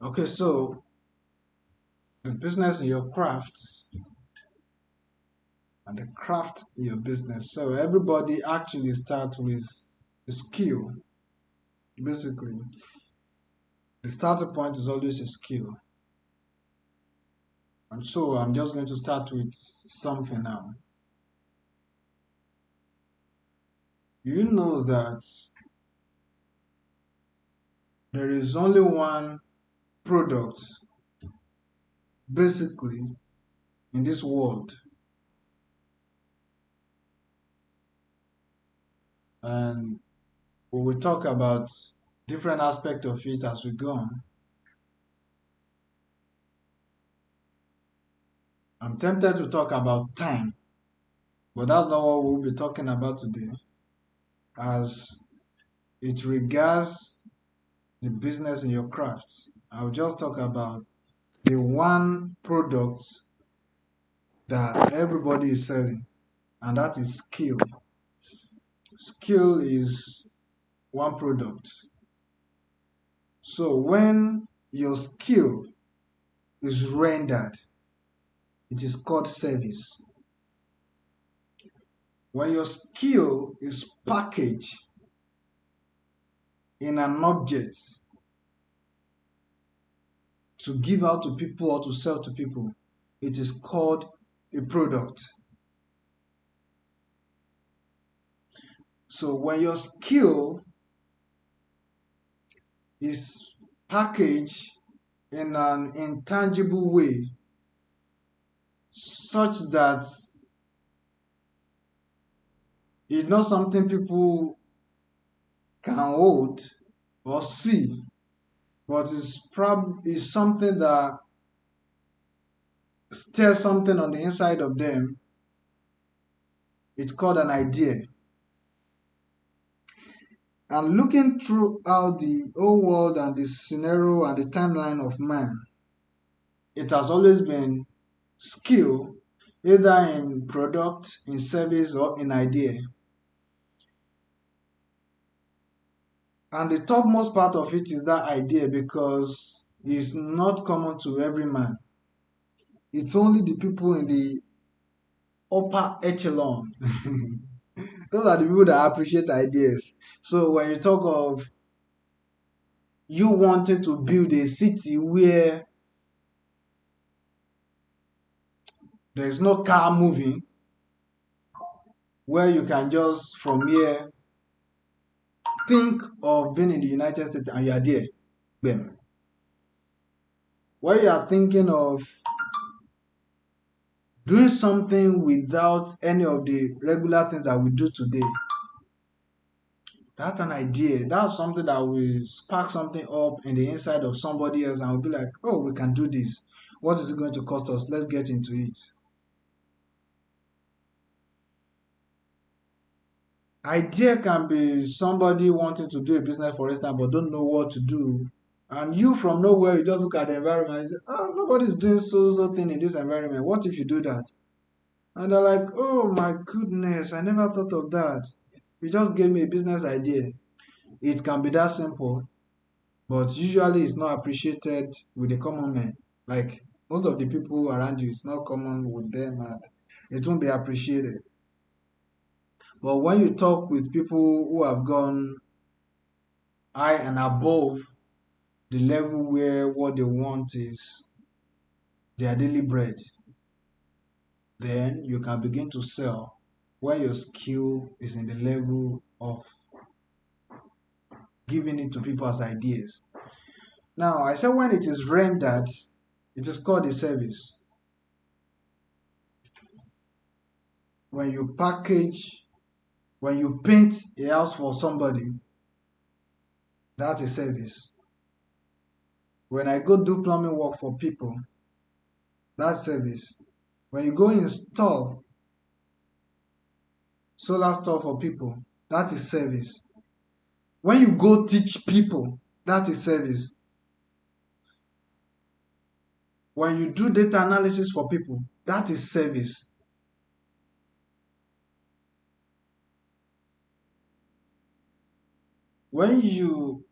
Okay, so the business in your craft and the craft in your business. So everybody actually starts with a skill. Basically, the starting point is always a skill. And so I'm just going to start with something now. You know that there is only one product basically in this world, and we will talk about different aspects of it as we go on. I'm tempted to talk about time, but that's not what we'll be talking about today, as it regards the business in your craft. I'll just talk about the one product that everybody is selling, and that is skill. Skill is one product. So when your skill is rendered, it is called service. When your skill is packaged in an object to give out to people or to sell to people, it is called a product. So when your skill is packaged in an intangible way, such that it's not something people can hold or see, but is something that stirs something on the inside of them, it's called an idea. And looking throughout the whole world and the scenario and the timeline of man, it has always been skill, either in product, in service, or in idea. And the topmost part of it is that idea because it's not common to every man. It's only the people in the upper echelon. Those are the people that appreciate ideas. So when you talk of you wanting to build a city where there's no car moving, where you can just from here think of being in the United States and you are there. Bam. Where you are thinking of doing something without any of the regular things that we do today. That's an idea. That's something that will spark something up in the inside of somebody else and will be like, oh, we can do this. What is it going to cost us? Let's get into it. Idea can be somebody wanting to do a business, for instance, but don't know what to do. And you from nowhere, you just look at the environment and say, oh, nobody's doing so thing in this environment. What if you do that? And they're like, oh my goodness, I never thought of that. You just gave me a business idea. It can be that simple, but usually it's not appreciated with the common man. Like most of the people around you, it's not common with them and it won't be appreciated. But when you talk with people who have gone high and above the level where what they want is their daily bread, then you can begin to sell when your skill is in the level of giving it to people as ideas. Now, I said when it is rendered, it is called a service. When you package, when you paint a house for somebody, that's a service. When I go do plumbing work for people, that's service. When you go install solar stuff for people, that is service. When you go teach people, that is service. When you do data analysis for people, that is service. When you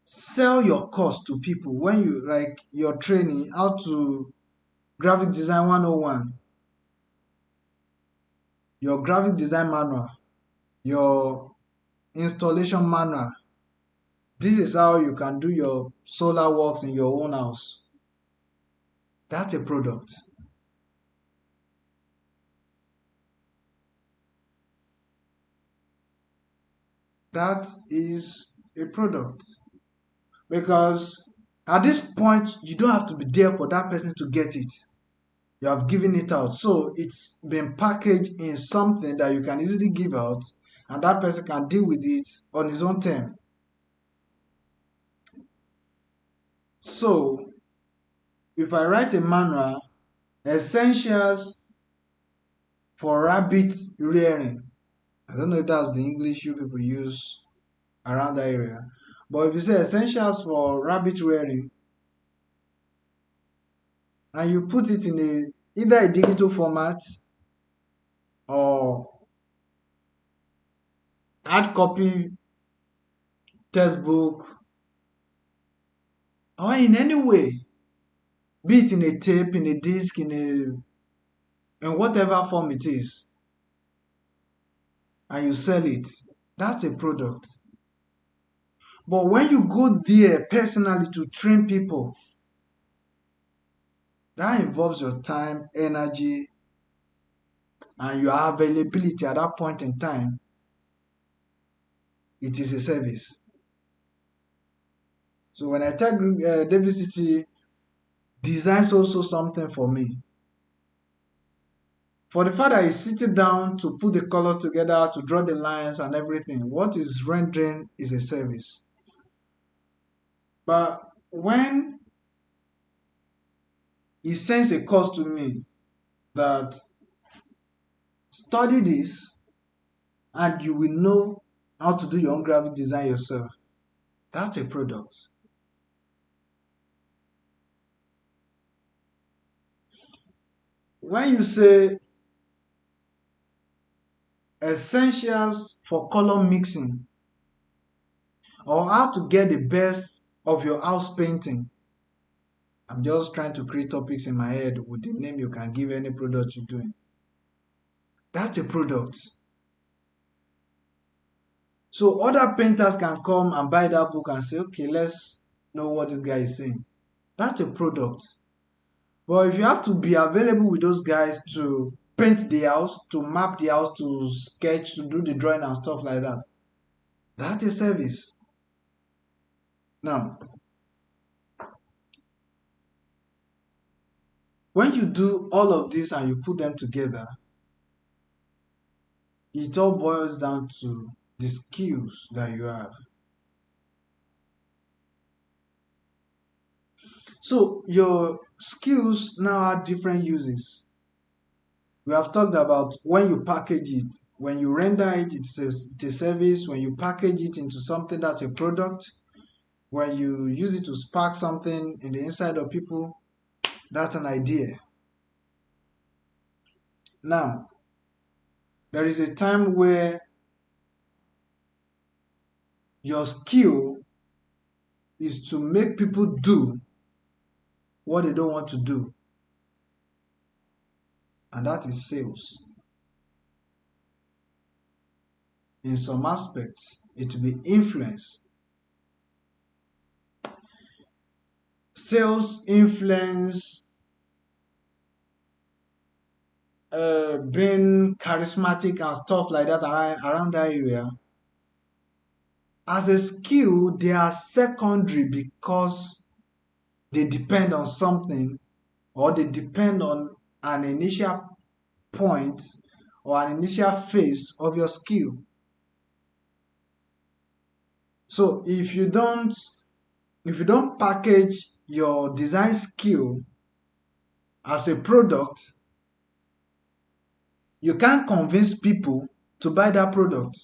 sell your course to people when you like your training, how to graphic design 101, your graphic design manual, your installation manual. This is how you can do your solar works in your own house. That's a product. That is a product. Because at this point, you don't have to be there for that person to get it. You have given it out. So it's been packaged in something that you can easily give out, and that person can deal with it on his own term. So if I write a manual, essentials for rabbit rearing, I don't know if that's the English you people use around that area. But if you say essentials for rabbit rearing and you put it in either a digital format or hard copy textbook or in any way, be it in a tape, in a disc, in whatever form it is, and you sell it, that's a product. But when you go there personally to train people, that involves your time, energy, and your availability at that point in time. It is a service. So when I tell David City designs also something for me, for the fact that he's sitting down to put the colors together, to draw the lines and everything, what is rendering is a service. But when he sends a course to me that study this and you will know how to do your own graphic design yourself, that's a product. When you say essentials for color mixing or how to get the best of your house painting, I'm just trying to create topics in my head with the name you can give any product you're doing. That's a product. So other painters can come and buy that book and say, okay, let's know what this guy is saying. That's a product. But if you have to be available with those guys to paint the house, to map the house, to sketch, to do the drawing and stuff like that, that's a service. Now, when you do all of this and you put them together, it all boils down to the skills that you have. So your skills now have different uses. We have talked about when you package it, when you render it, it's a service. When you package it into something that's a product, when you use it to spark something in the inside of people, that's an idea. Now, there is a time where your skill is to make people do what they don't want to do, and that is sales. In some aspects, it will be influence. Sales influence, being charismatic and stuff like that around that area. As a skill, they are secondary because they depend on something or they depend on an initial point or an initial phase of your skill. So if you don't package your design skill as a product, you can't convince people to buy that product.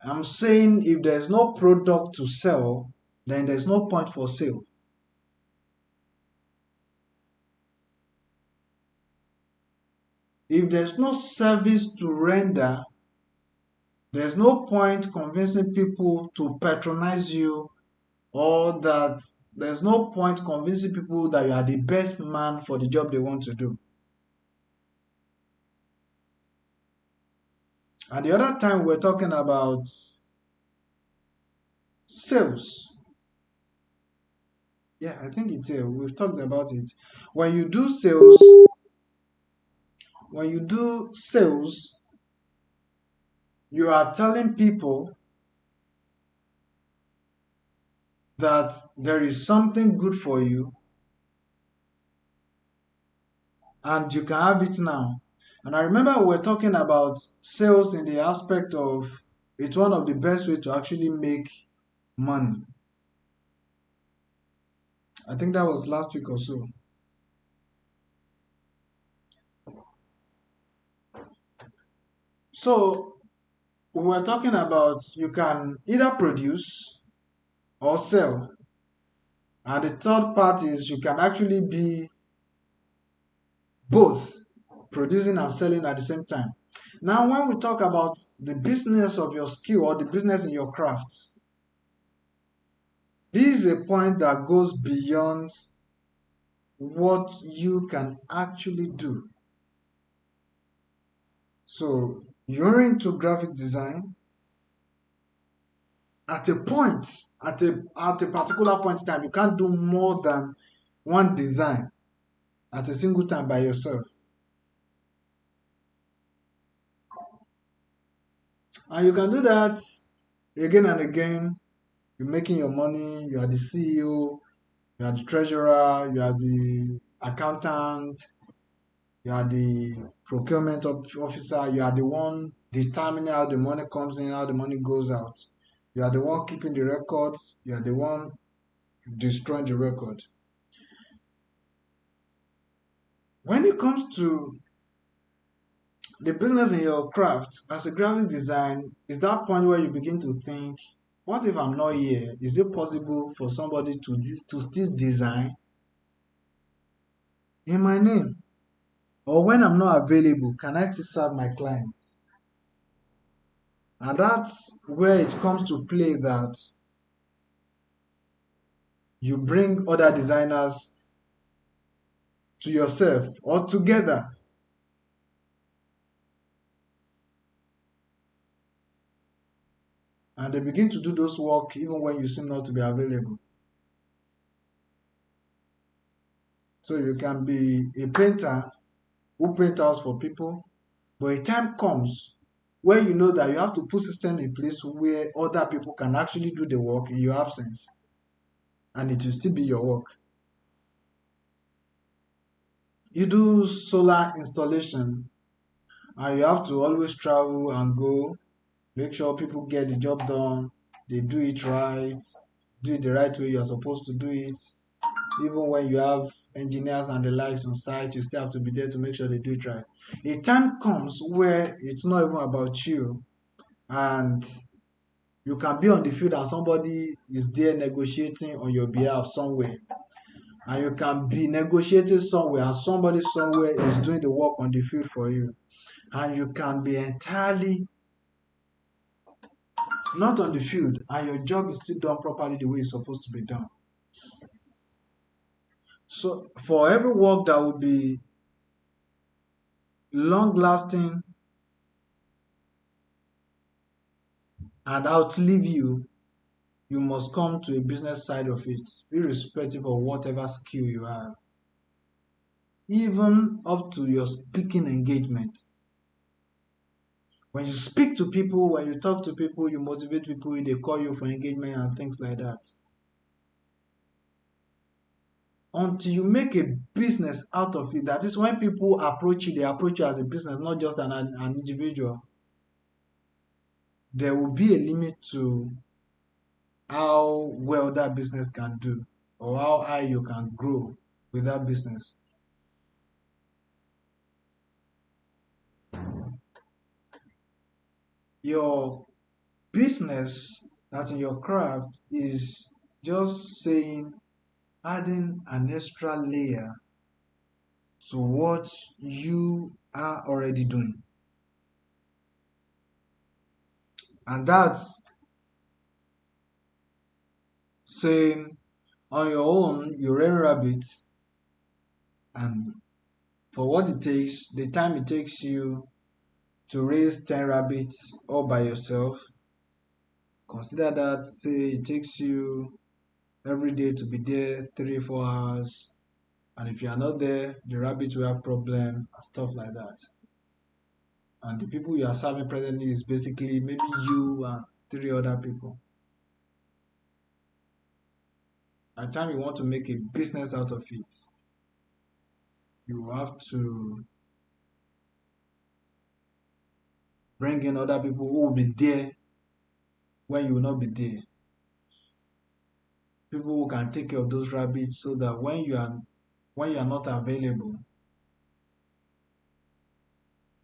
I'm saying if there's no product to sell, then there's no point for sale. If there's no service to render, There's no point convincing people to patronize you, or that there's no point convincing people that you are the best man for the job they want to do. And the other time we're talking about sales. Yeah, I think it's here. We've talked about it. When you do sales, when you do sales, you are telling people that there is something good for you and you can have it now. And I remember we were talking about sales in the aspect of it's one of the best way to actually make money. I think that was last week or so. So we were talking about you can either produce or sell. And the third part is you can actually be both producing and selling at the same time. Now, when we talk about the business of your skill or the business in your craft, this is a point that goes beyond what you can actually do. So, you're into graphic design at a point, at a particular point in time, you can't do more than one design at a single time by yourself. And you can do that again and again. You're making your money, you are the CEO, you are the treasurer, you are the accountant, you are the officer, you are the one determining how the money comes in, how the money goes out. You are the one keeping the record, you are the one destroying the record. When it comes to the business in your craft, as a graphic design, is that point where you begin to think, what if I'm not here? Is it possible for somebody to still design in my name? Or when I'm not available, can I still serve my clients? And that's where it comes to play that you bring other designers to yourself or together, and they begin to do those work even when you seem not to be available. So you can be a painter who paint house for people, but a time comes where you know that you have to put system in place where other people can actually do the work in your absence, and it will still be your work. You do solar installation, and you have to always travel and go, make sure people get the job done, they do it right, do it the right way you're supposed to do it. Even when you have engineers and the likes on site, you still have to be there to make sure they do it right. A time comes where it's not even about you, and you can be on the field and somebody is there negotiating on your behalf somewhere, and you can be negotiating somewhere and somebody somewhere is doing the work on the field for you, and you can be entirely not on the field and your job is still done properly the way it's supposed to be done. So for every work that will be long lasting and outlive you, you must come to a business side of it, irrespective of whatever skill you have, even up to your speaking engagement. When you speak to people, when you talk to people, you motivate people, they call you for engagement and things like that. Until you make a business out of it, that is when people approach you, they approach you as a business, not just an individual. There will be a limit to how well that business can do or how high you can grow with that business. Your business, that in your craft, is just saying adding an extra layer to what you are already doing. And that's saying on your own, you rain rabbit, and for what it takes, the time it takes you to raise 10 rabbits all by yourself, consider that, say, it takes you every day to be there 3 4 hours, and if you are not there, the rabbit will have problem and stuff like that. And the people you are serving presently is basically maybe you and three other people. By the time you want to make a business out of it, you have to bring in other people who will be there when you will not be there. People who can take care of those rabbits so that when you are not available,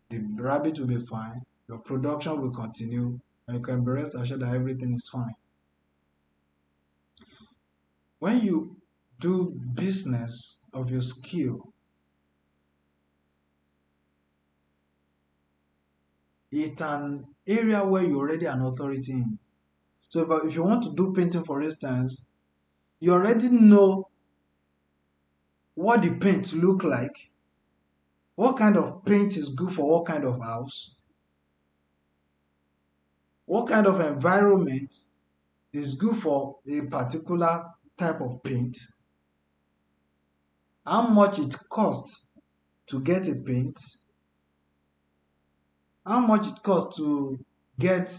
the rabbit will be fine, your production will continue, and you can be rest assured that everything is fine. When you do business of your skill, it's an area where you're already an authority in. So if you want to do painting, for instance, you already know what the paint look like, what kind of paint is good for what kind of house, what kind of environment is good for a particular type of paint, how much it costs to get a paint, how much it costs to get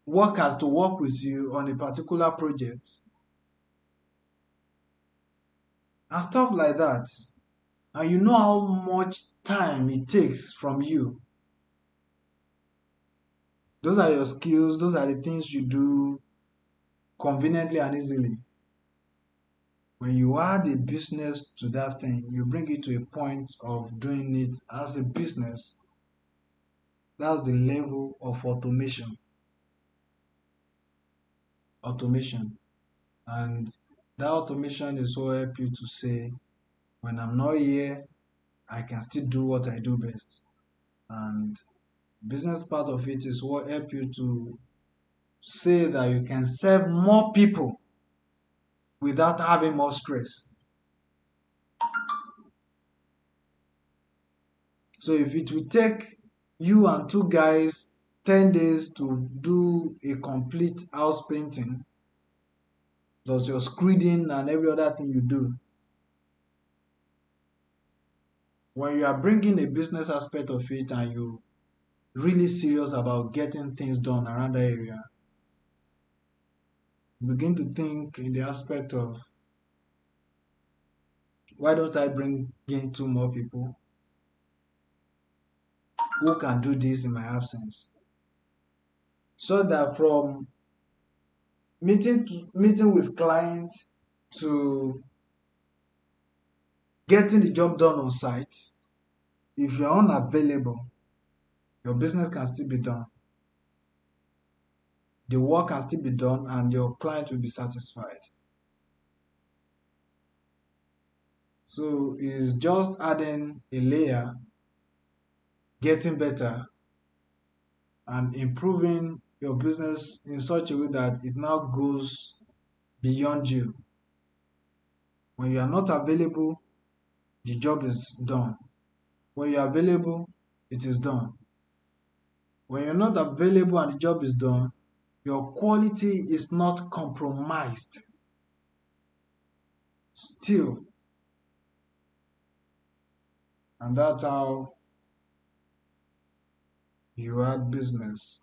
workers to work with you on a particular project, and stuff like that. And you know how much time it takes from you. Those are your skills, those are the things you do conveniently and easily. When you add a business to that thing, you bring it to a point of doing it as a business. That's the level of automation. Automation. And that automation is what help you to say, when I'm not here, I can still do what I do best. And business part of it is what help you to say that you can serve more people without having more stress. So if it will take you and two guys 10 days to do a complete house painting, plus your screeding and every other thing you do, when you are bringing a business aspect of it and you really serious about getting things done around that area, you begin to think in the aspect of, why don't I bring in two more people who can do this in my absence? So that from meeting with clients to getting the job done on site, if you're unavailable, your business can still be done. The work can still be done and your client will be satisfied. So it's just adding a layer, getting better, and improving your business in such a way that it now goes beyond you. When you are not available, the job is done. When you are available, it is done. When you're not available and the job is done, your quality is not compromised. Still, and that's how you add business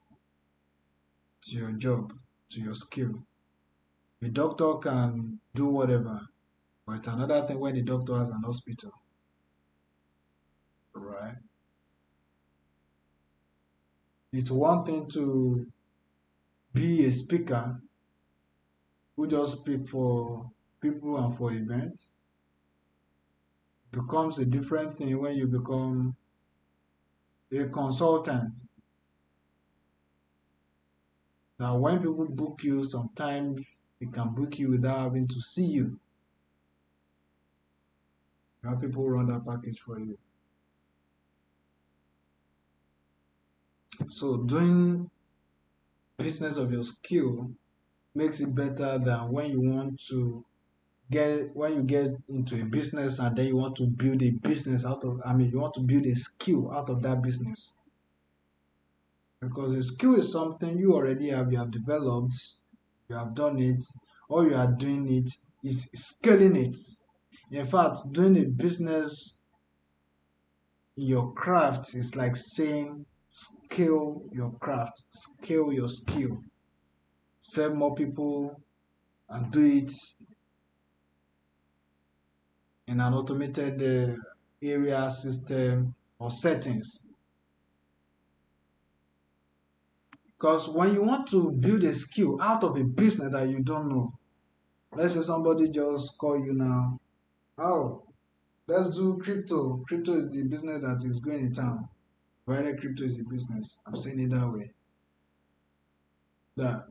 to your job, to your skill. A doctor can do whatever, but it's another thing when the doctor has an hospital, right? It's one thing to be a speaker who just speak for people and for events. It becomes a different thing when you become a consultant. Now, when people book you, sometimes they can book you without having to see you. You have people run that package for you. So doing business of your skill makes it better than when you get into a business and then you want to build a business out of, you want to build a skill out of that business. Because a skill is something you already have, you have developed, you have done it, all you are doing it is scaling it. In fact, doing a business in your craft is like saying scale your craft, scale your skill, serve more people, and do it in an automated area, system, or settings. Because when you want to build a skill out of a business that you don't know, let's say somebody just call you now, oh, let's do crypto. Crypto is the business that is going in town. Provided crypto is a business. I'm saying it that way. That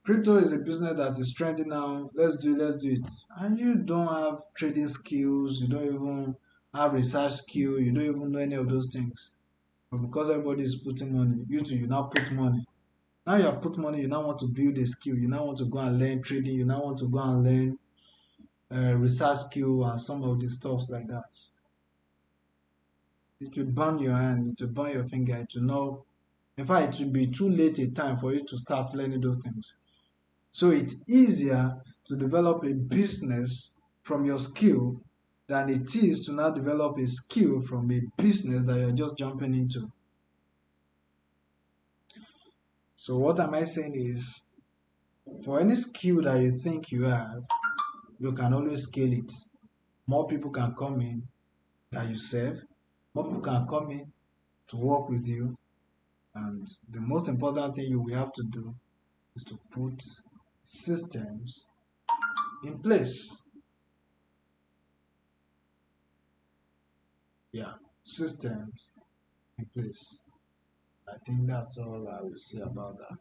crypto is a business that is trending now. Let's do it. And you don't have trading skills, you don't even have research skill, you don't even know any of those things. But because everybody is putting money, you now put money. Now you have put money, you now want to build a skill, you now want to go and learn trading, you now want to go and learn research skill and some of the stuffs like that. It will burn your hand, it will burn your finger, it will not. In fact, it will be too late a time for you to start learning those things. So it's easier to develop a business from your skill than it is to now develop a skill from a business that you're just jumping into. So what am I saying is, for any skill that you think you have, you can always scale it. More people can come in that you serve, more people can come in to work with you, and the most important thing you will have to do is to put systems in place. Yeah, systems in place. I think that's all I will say about that.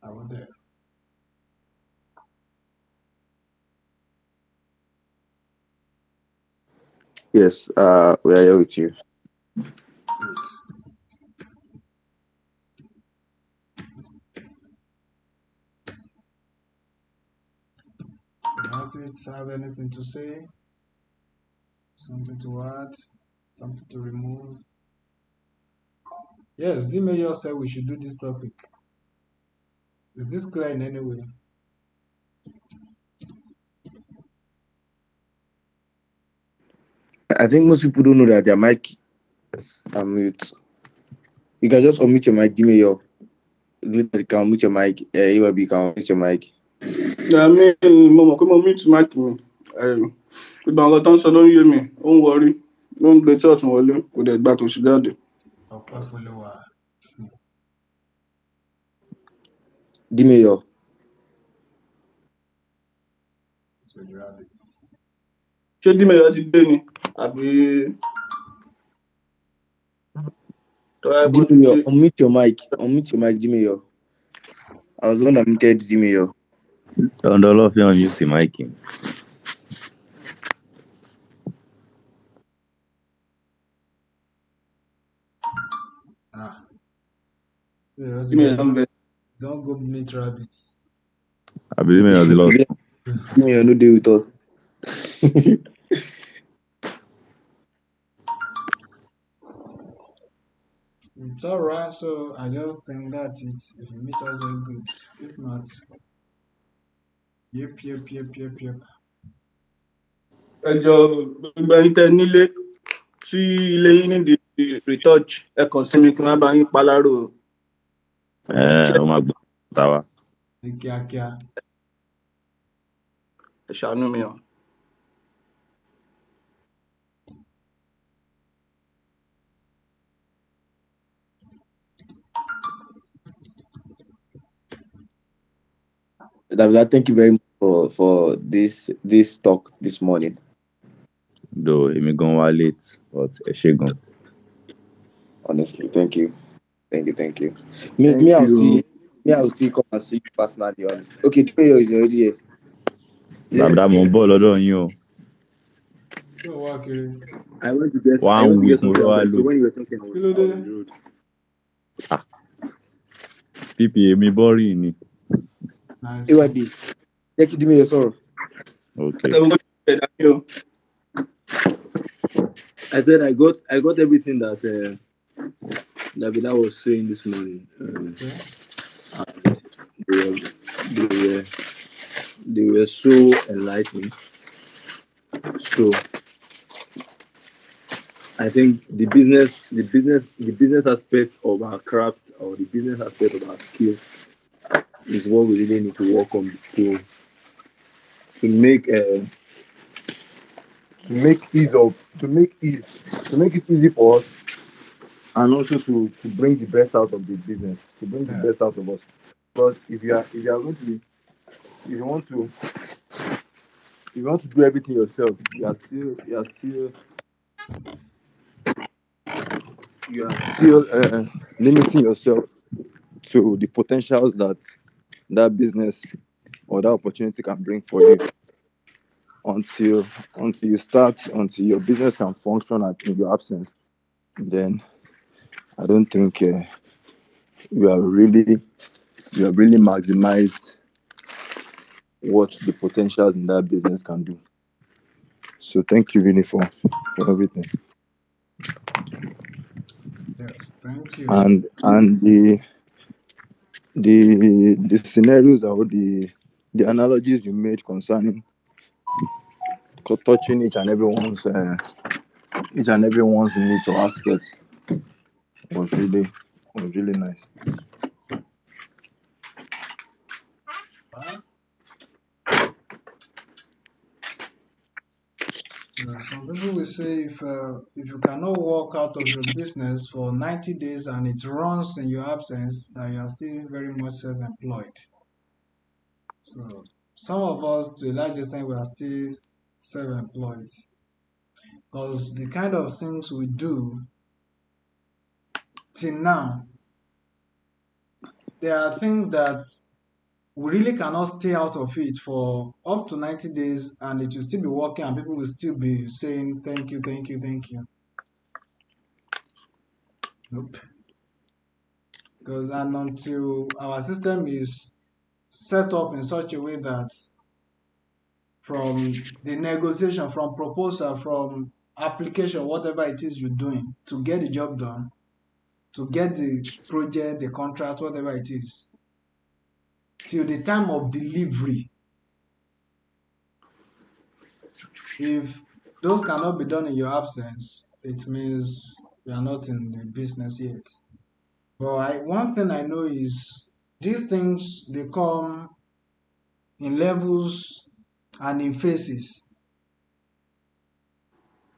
I will there. Yes, we are here with you. Good. Does have anything to say? Something to add? Something to remove? Yes, D Major said we should do this topic. Is this clear in any way? I think most people don't know that their mic are mute. You can just unmute your mic. Give me your. You can unmute your mic. You can unmute your mic. mi mo mọ̀ pé mo mute mic mi gbogbo àwọn tó ń sọ ló ń yé mi ó ń wọrí ló ń gbé tí ọ̀tún wọlé kò dẹ̀ gbà tó sì jáde. Ọpẹ́ Folúwa. Give me your. With the rabbits. ṣé dímẹ̀yọ ti gbé ni àbí. Give me your. Unmute your mic. Unmute your mic. Give me your. I was the one that muted. Give me your. Ondolo fi unmute mic. Don't go meet rabbits. I believe me, the Lord. Give me your no deal with us. It's alright, so I just think that it's if you meet us, very good. If not, yep. ẹ jọ gbogbo ẹ̀yin tẹ́ nílé tí ilé yín nídìí retouch ẹ kàn sí mi kí wọ́n bá yín palárò. Ó máa gbọ́ tàwa. Ní kíákíá. Ẹ ṣàánú mi o. David, thank you very much for this talk this morning. Though I'm going late, but Eshegun. Honestly, thank you. Me, I'll still come and see you personally. Okay, Trio is already here. Bàbá mo ń bọ̀ lọ́dọ̀ yín o. Yóò wá kiri. I went to get One week mo lọ wá lò. when you were talking, I was on the road. PP èmi boring ni. Nice one. AYB, jẹ́ kí Dime yẹ sọ̀rọ̀. Okay. I said I got everything that Labila was saying this morning. Okay. They were so enlightening. So I think the business aspect of our craft or the business aspect of our skill is what we really need to work on to make it easy for us, and also to bring the best out of the business, to bring the Yeah. best out of us. But if you are going to be, if you want to do everything yourself, you are still limiting yourself to the potentials that business or that opportunity can bring for you. Until your business can function in your absence, then I don't think you have really maximized what the potentials in that business can do. So thank you really for everything. Yes, thank you. And the scenarios or the analogies you made concerning touching each and everyone's needs or aspects was really nice. Some people will say if you cannot walk out of your business for 90 days and it runs in your absence, that you are still very much self-employed. So some of us, to a large extent, we are still self-employed because the kind of things we do till now, there are things that we really cannot stay out of it for up to 90 days and it will still be working and people will still be saying thank you, thank you, thank you. Nope. Because and until our system is set up in such a way that from the negotiation, from proposal, from application, whatever it is you're doing to get the job done, to get the project, the contract, whatever it is, till the time of delivery, if those cannot be done in your absence, it means you are not in the business yet. But one thing I know is these things, they come in levels and in phases.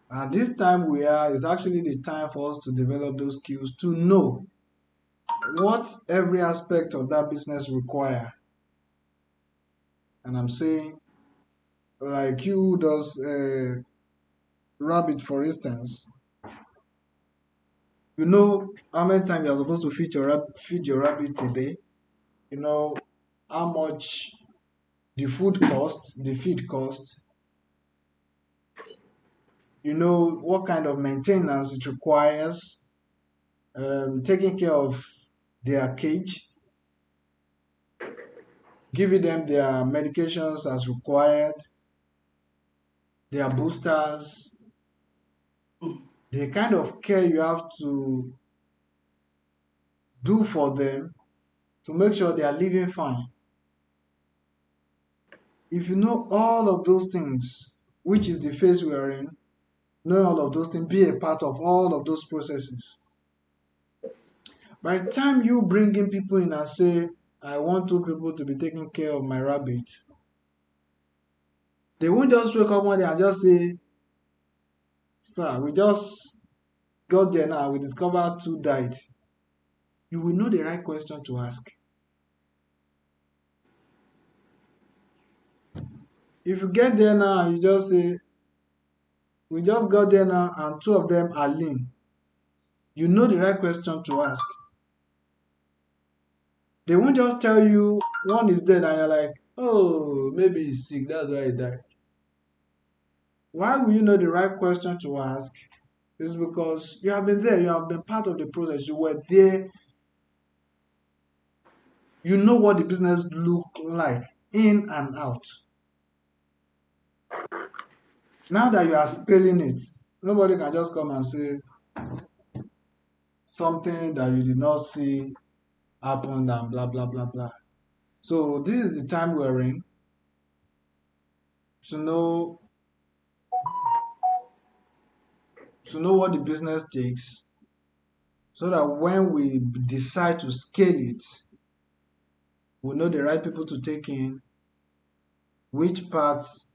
And this time we are is actually the time for us to develop those skills to know what every aspect of that business require. And I'm saying, like you does rabbit, for instance, you know how many times you're supposed to feed your rabbit a day. You know how much the food costs, the feed costs. You know what kind of maintenance it requires, taking care of their cage, giving them their medications as required, their boosters, the kind of care you have to do for them to make sure they are living fine. If you know all of those things, which is the phase we are in, know all of those things, be a part of all of those processes. By the time you bring in people in and say, I want two people to be taking care of my rabbit, they won't just wake up one day and just say, sir, we just got there now, we discovered two died. You will know the right question to ask. If you get there now, you just say, we just got there now and two of them are lean. You know the right question to ask. They won't just tell you one is dead and you're like, oh, maybe he's sick, that's why he died. Why will you know the right question to ask? It's because you have been there, you have been part of the process, you were there You know what the business look like in and out. Now that you are scaling it, nobody can just come and say something that you did not see happened and blah blah blah blah. So this is the time we're in to know what the business takes, so that when we decide to scale it, we know the right people to take in, which parts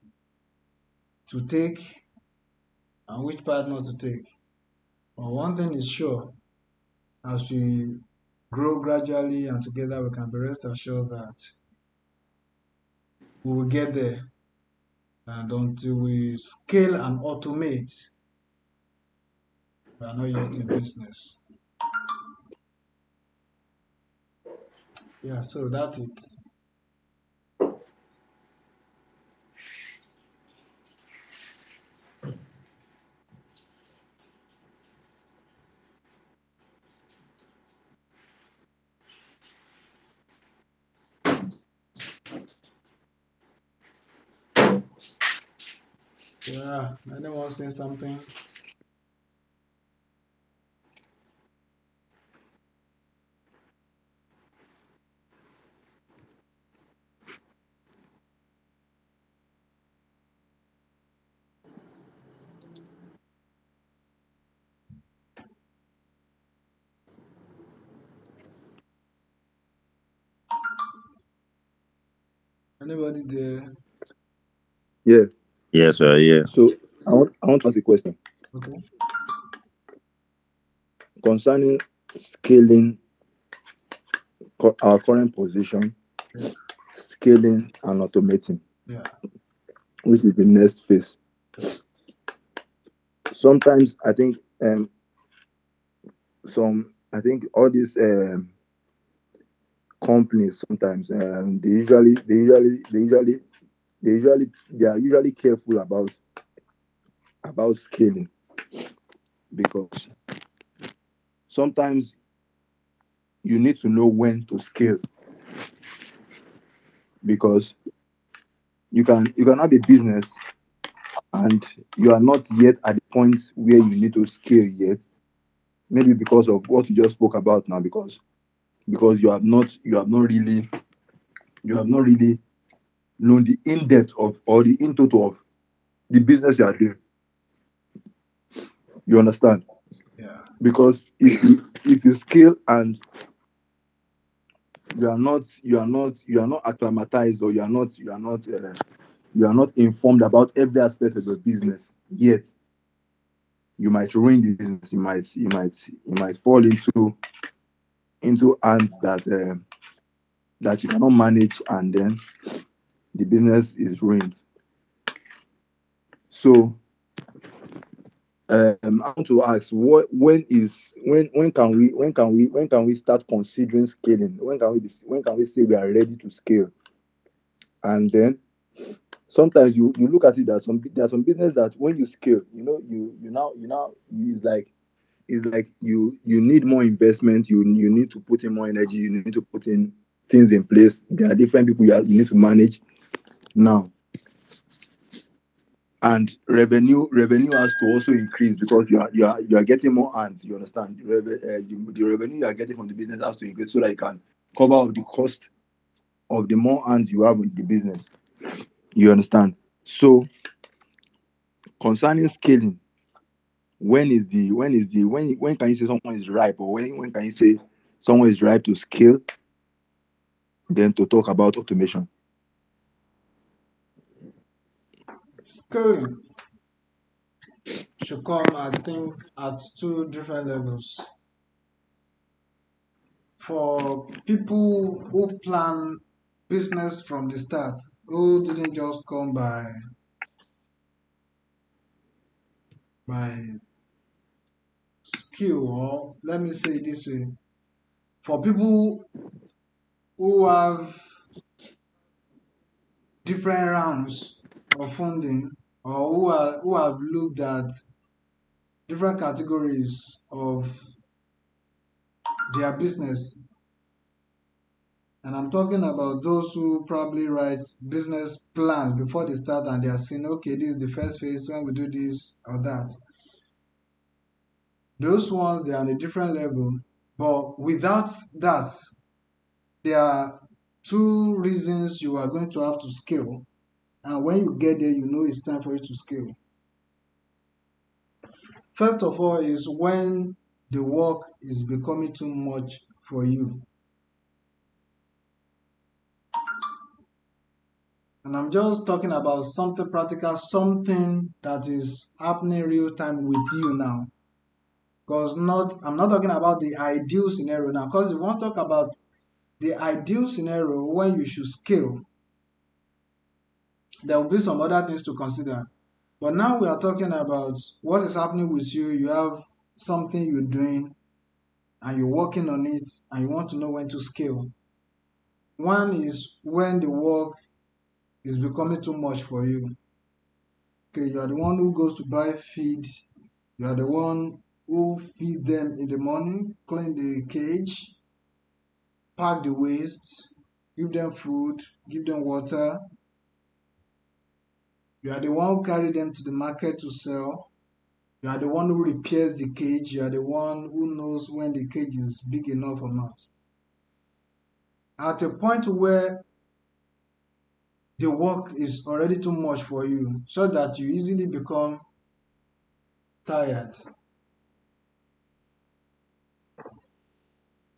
to take and which part not to take. But one thing is sure, as we grow gradually and together, we can be rest assured that we will get there. And until we scale and automate, we are not yet in business. Yeah, so that's it. Yeah, anyone say something? Anybody there? Yeah. Yes, we're here. So I want to ask a question Okay. concerning scaling our current position, Yeah. scaling and automating, Yeah. which is the next phase. Sometimes I think all these companies sometimes they are usually careful about scaling, because sometimes you need to know when to scale, because you can have a business and you are not yet at the point where you need to scale yet, maybe because of what you just spoke about now, because you have not really known the in-depth of, or the in total of, the business you are doing. You understand? Yeah. Because if you scale and you are not acclimatized, or you are not informed about every aspect of your business yet, you might ruin the business. You might fall into hands that you cannot manage, and then the business is ruined. So I want to ask, when can we start considering scaling? When can we say we are ready to scale? And then sometimes you look at it that there are some business that when you scale, it's like you need more investment. You need to put in more energy. You need to put in things in place. There are different people you need to manage now, and revenue has to also increase, because you are getting more hands. You understand? The revenue you are getting from the business has to increase, so that you can cover up the cost of the more hands you have in the business. You understand? So concerning scaling, when can you say someone is ripe, or when can you say someone is ripe to scale, then to talk about automation? Scaling should come, I think, at two different levels. For people who plan business from the start, who didn't just come by skill, or let me say it this way, for people who have different rounds of funding, or who have looked at different categories of their business, And I'm talking about those who probably write business plans before they start and they are saying, okay, this is the first phase when we do this or that. Those ones, they are on a different level. But without that, there are two reasons you are going to have to scale. And when you get there, you know it's time for you to scale. First of all, is when the work is becoming too much for you. And I'm just talking about something practical, something that is happening real time with you now. Because I'm not talking about the ideal scenario now. Because if you want to talk about the ideal scenario when you should scale, there will be some other things to consider. But now we are talking about what is happening with you. You have something you're doing and you're working on it and you want to know when to scale. One is when the work is becoming too much for you. Okay, you are the one who goes to buy feed. You are the one who feed them in the morning, clean the cage, pack the waste, give them food, give them water. You are the one who carry them to the market to sell. You are the one who repairs the cage. You are the one who knows when the cage is big enough or not. At a point where the work is already too much for you, so that you easily become tired.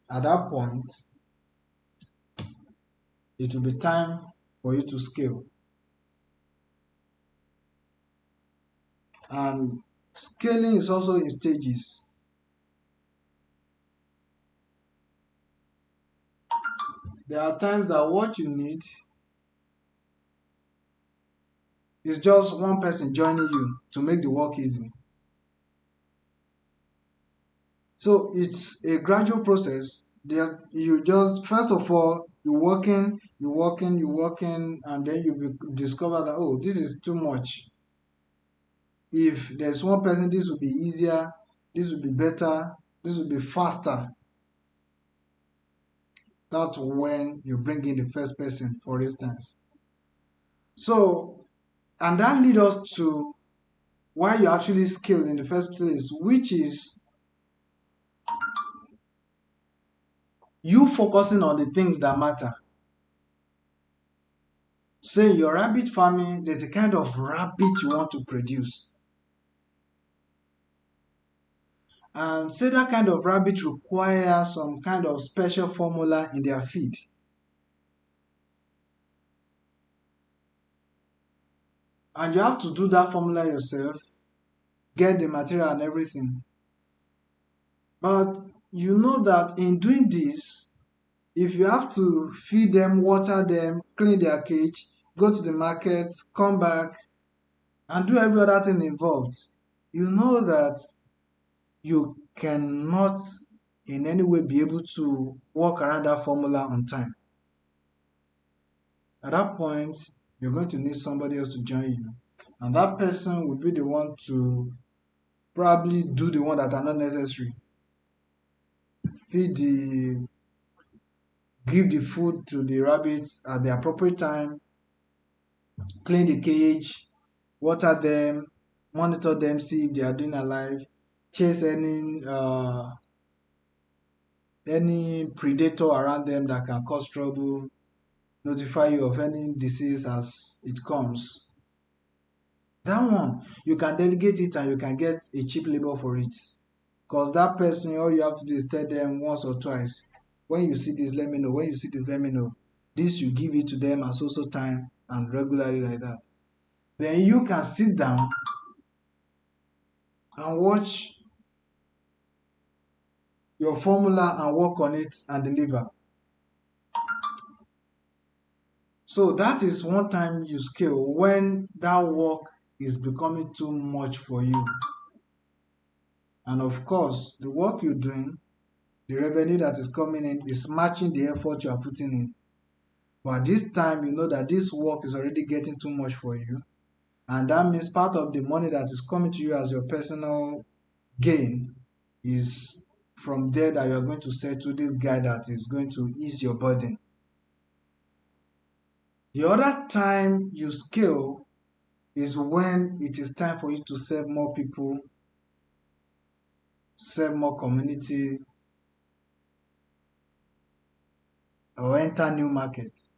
At that point, it will be time for you to scale. And scaling is also in stages. There are times that what you need is just one person joining you to make the work easy. So it's a gradual process. There, you just first of all you're working, and then you discover that, oh, this is too much. If there's one person, this will be easier, this will be better, this will be faster. That's when you bring in the first person, for instance. So, and that leads us to why you actually scale in the first place, which is you focusing on the things that matter. Say your rabbit farming, there's a kind of rabbit you want to produce. And say that kind of rabbit requires some kind of special formula in their feed. And you have to do that formula yourself, get the material and everything. But you know that in doing this, if you have to feed them, water them, clean their cage, go to the market, come back, and do every other thing involved, you know that you cannot in any way be able to work around that formula on time. At that point, you're going to need somebody else to join you. And that person will be the one to probably do the one that are not necessary. Feed the Give the food to the rabbits at the appropriate time, clean the cage, water them, monitor them, see if they are doing alive, chase any predator around them that can cause trouble, notify you of any disease as it comes. That one, you can delegate it and you can get a cheap labor for it. Because that person, all you have to do is tell them once or twice, when you see this, let me know. When you see this, let me know. This, you give it to them at so time and regularly like that. Then you can sit down and watch your formula and work on it and deliver. So that is one time you scale, when that work is becoming too much for you. And of course, the work you're doing, the revenue that is coming in is matching the effort you are putting in. But at this time, you know that this work is already getting too much for you. And that means part of the money that is coming to you as your personal gain is from there that you are going to settle this guy that is going to ease your burden. The other time you scale is when it is time for you to serve more people, serve more community, or enter new markets.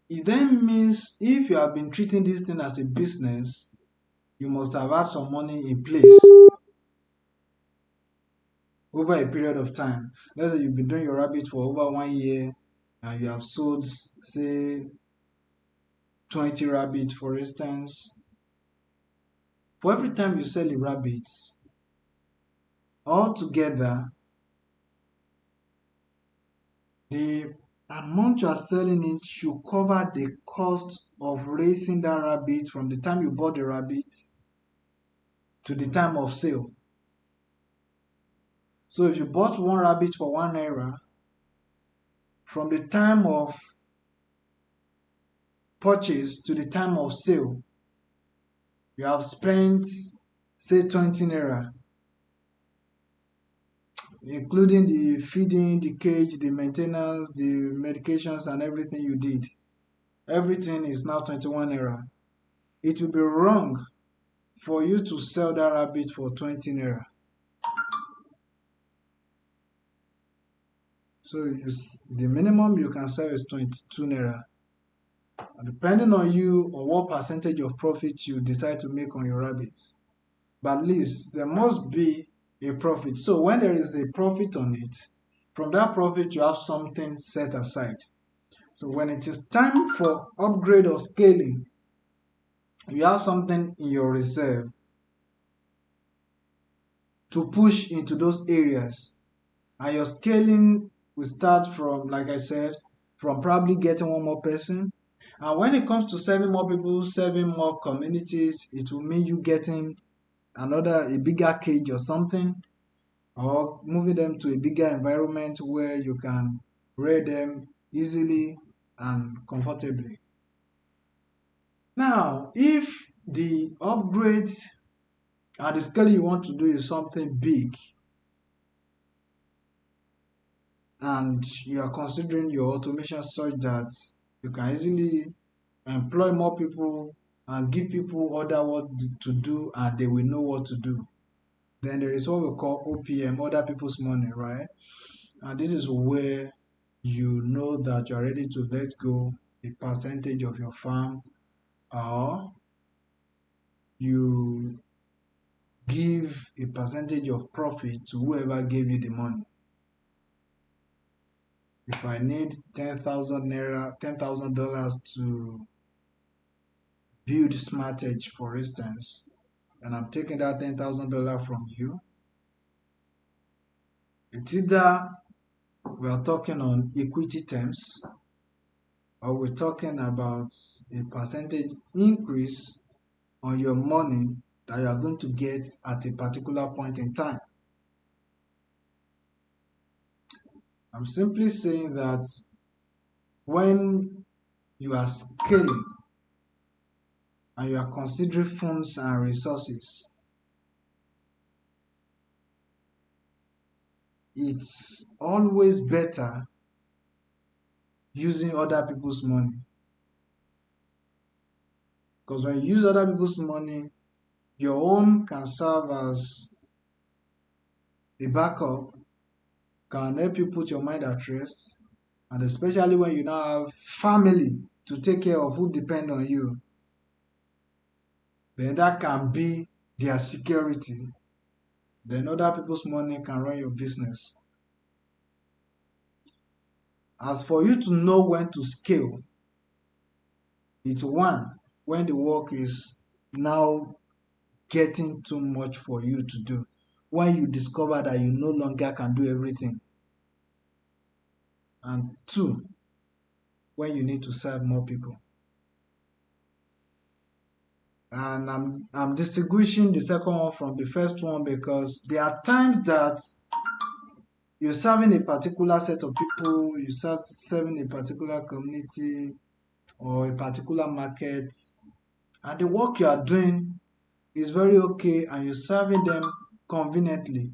It then means if you have been treating this thing as a business, you must have had some money in place over a period of time. Let's say you've been doing your rabbit for over 1 year and you have sold, say, 20 rabbits, for instance. For every time you sell a rabbit, altogether, the amount you are selling it should cover the cost of raising that rabbit from the time you bought the rabbit to the time of sale. So if you bought one rabbit for 1 naira, from the time of purchase to the time of sale, you have spent, say, 20 naira, including the feeding, the cage, the maintenance, the medications, and everything you did. Everything is now 21 naira. It will be wrong for you to sell that rabbit for 20 naira. So the minimum you can sell is 22 naira. And depending on you or what percentage of profit you decide to make on your rabbits. But at least there must be a profit. So when there is a profit on it, from that profit you have something set aside. So when it is time for upgrade or scaling, you have something in your reserve to push into those areas. And your scaling will start from, like I said, from probably getting one more person. And when it comes to serving more people, serving more communities, it will mean you getting a bigger cage or something, or moving them to a bigger environment where you can rear them easily and comfortably. Now, if the upgrade and the scale you want to do is something big, and you are considering your automation such that you can easily employ more people and give people order what to do and they will know what to do, then there is what we call OPM, other people's money, right? And this is where you know that you're ready to let go a percentage of your farm, or you give a percentage of profit to whoever gave you the money. If I need 10,000 naira, $10,000 to build Smart Edge, for instance, and I'm taking that $10,000 from you, it's either we are talking on equity terms or we're talking about a percentage increase on your money that you are going to get at a particular point in time. I'm simply saying that when you are scaling and you are considering funds and resources, it's always better using other people's money. Because when you use other people's money, your own can serve as a backup, can help you put your mind at rest, and especially when you now have family to take care of who depend on you, then that can be their security. Then other people's money can run your business. As for you to know when to scale, it's one, when the work is now getting too much for you to do, when you discover that you no longer can do everything, and two, when you need to serve more people. And I'm distinguishing the second one from the first one because there are times that you're serving a particular set of people, you start serving a particular community or a particular market, and the work you are doing is very okay and you're serving them conveniently.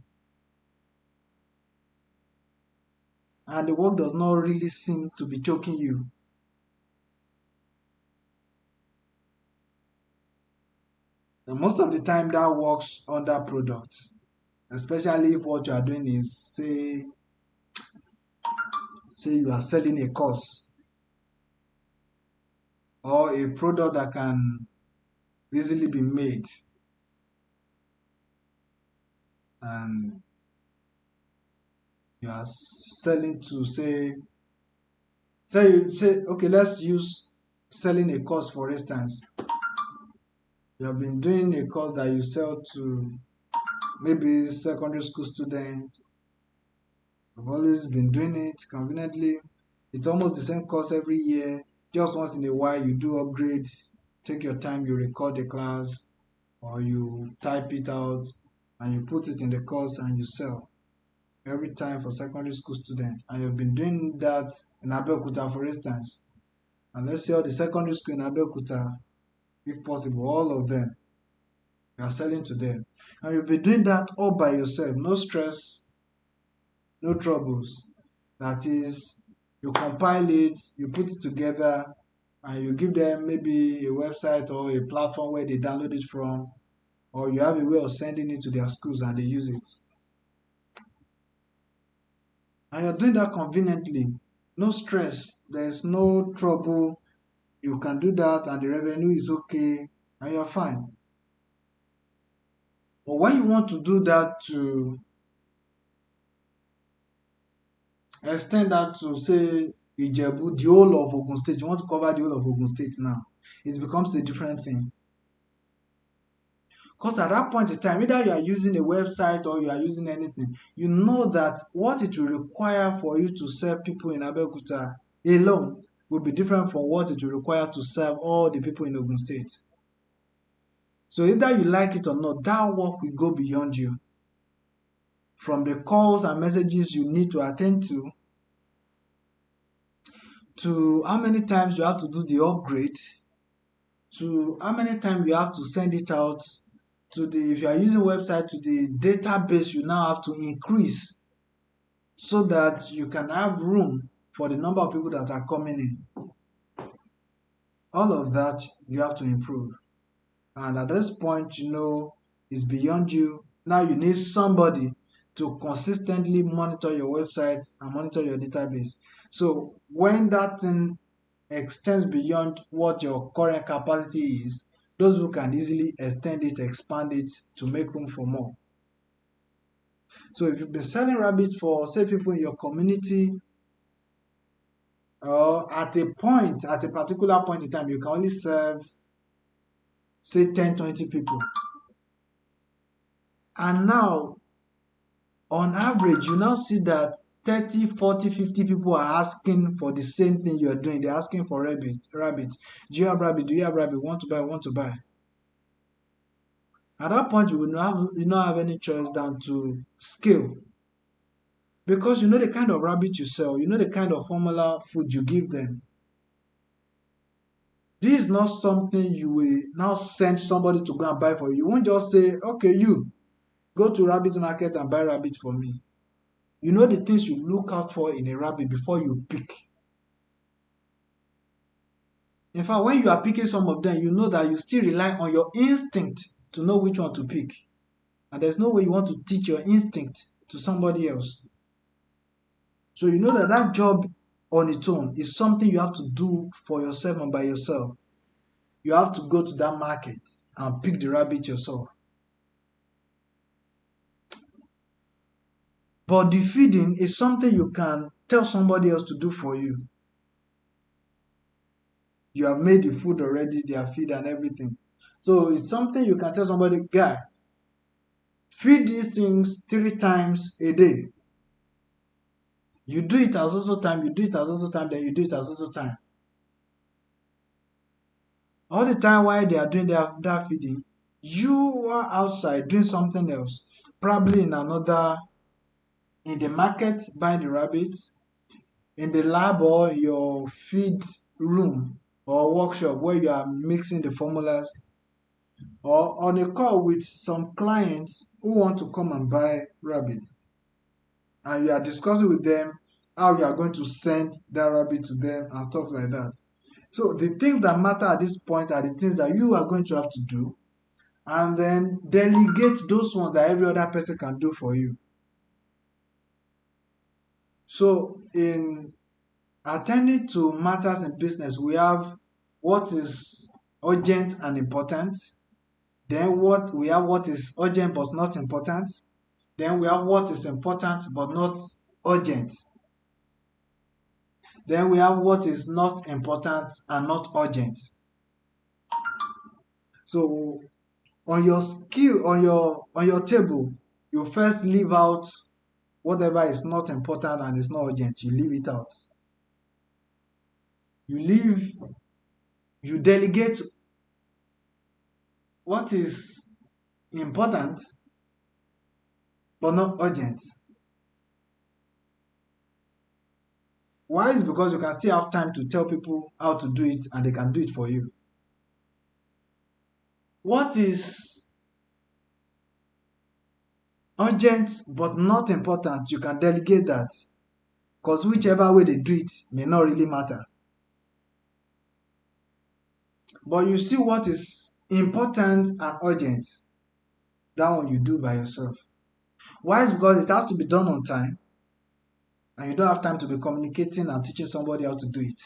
and the work does not really seem to be choking you. And most of the time that works under product, especially if what you are doing is say you are selling a course or a product that can easily be made, and you are selling to say okay, let's use selling a course for instance. You have been doing a course that you sell to maybe secondary school students. You've always been doing it conveniently. It's almost the same course every year. Just once in a while you do upgrade, take your time, you record the class or you type it out and you put it in the course and you sell every time for secondary school students. And you've been doing that in Abeokuta, for instance. And let's say all the secondary school in Abeokuta, if possible, all of them, you are selling to them. And you'll be doing that all by yourself, no stress, no troubles. That is, you compile it, you put it together, and you give them maybe a website or a platform where they download it from, or you have a way of sending it to their schools and they use it. And you're doing that conveniently, no stress, there's no trouble. You can do that, and the revenue is okay, and you're fine. But when you want to do that to extend that to say Ijebu, the whole of Ogun State, you want to cover the whole of Ogun State now, it becomes a different thing. Because at that point in time, either you are using a website or you are using anything, you know that what it will require for you to serve people in Abeokuta alone will be different from what it will require to serve all the people in Ogun State. So either you like it or not, that work will go beyond you. From the calls and messages you need to attend to how many times you have to do the upgrade, to how many times you have to send it out, to the, if you are using website, to the database you now have to increase so that you can have room for the number of people that are coming in. All of that you have to improve. And at this point, you know, it's beyond you. Now you need somebody to consistently monitor your website and monitor your database. So when that thing extends beyond what your current capacity is, those who can easily extend it, expand it to make room for more. So if you've been selling rabbits for, say, people in your community, or at a particular point in time, you can only serve, say, 10, 20 people. And now, on average, you now see that 30, 40, 50 people are asking for the same thing you're doing. They're asking for rabbit. Do you have rabbit? Do you have rabbit? Want to buy? Want to buy? At that point, you not have any choice than to scale. Because you know the kind of rabbit you sell, you know the kind of formula food you give them. This is not something you will now send somebody to go and buy for you. You won't just say, okay, you go to rabbit market and buy rabbit for me. You know the things you look out for in a rabbit before you pick. In fact, when you are picking some of them, you know that you still rely on your instinct to know which one to pick. And there's no way you want to teach your instinct to somebody else. So you know that that job on its own is something you have to do for yourself and by yourself. You have to go to that market and pick the rabbit yourself. But the feeding is something you can tell somebody else to do for you. You have made the food already, their feed and everything. So it's something you can tell somebody, guy, feed these things 3 times a day. You do it at also time, you do it at also time, then you do it at also time. All the time while they are doing that feeding, you are outside doing something else, probably in the market buying the rabbits, in the lab or your feed room or workshop where you are mixing the formulas, or on a call with some clients who want to come and buy rabbits, and you are discussing with them how you are going to send that rabbit to them and stuff like that. So the things that matter at this point are the things that you are going to have to do, and then delegate those ones that every other person can do for you. So in attending to matters in business, we have what is urgent and important. Then we have what is urgent but not important. Then we have what is important but not urgent. Then we have what is not important and not urgent. So on your table, you first leave out whatever is not important and is not urgent. You leave it out. You delegate what is important but not urgent. Why? Is because you can still have time to tell people how to do it and they can do it for you. What is urgent but not important, you can delegate that, because whichever way they do it may not really matter. But you see what is important and urgent, that one you do by yourself. Why? Is because it has to be done on time and you don't have time to be communicating and teaching somebody how to do it.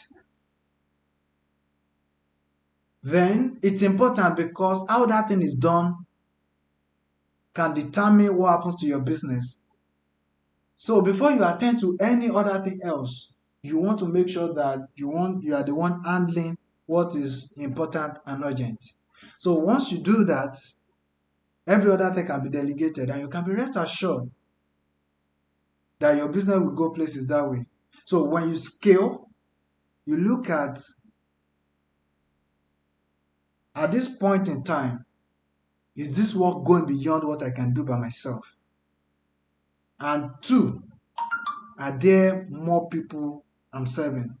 Then it's important because how that thing is done can determine what happens to your business. So before you attend to any other thing else, you want to make sure that you are the one handling what is important and urgent. So once you do that, every other thing can be delegated and you can be rest assured that your business will go places that way. So when you scale, you look at this point in time, is this work going beyond what I can do by myself? And two, are there more people I'm serving?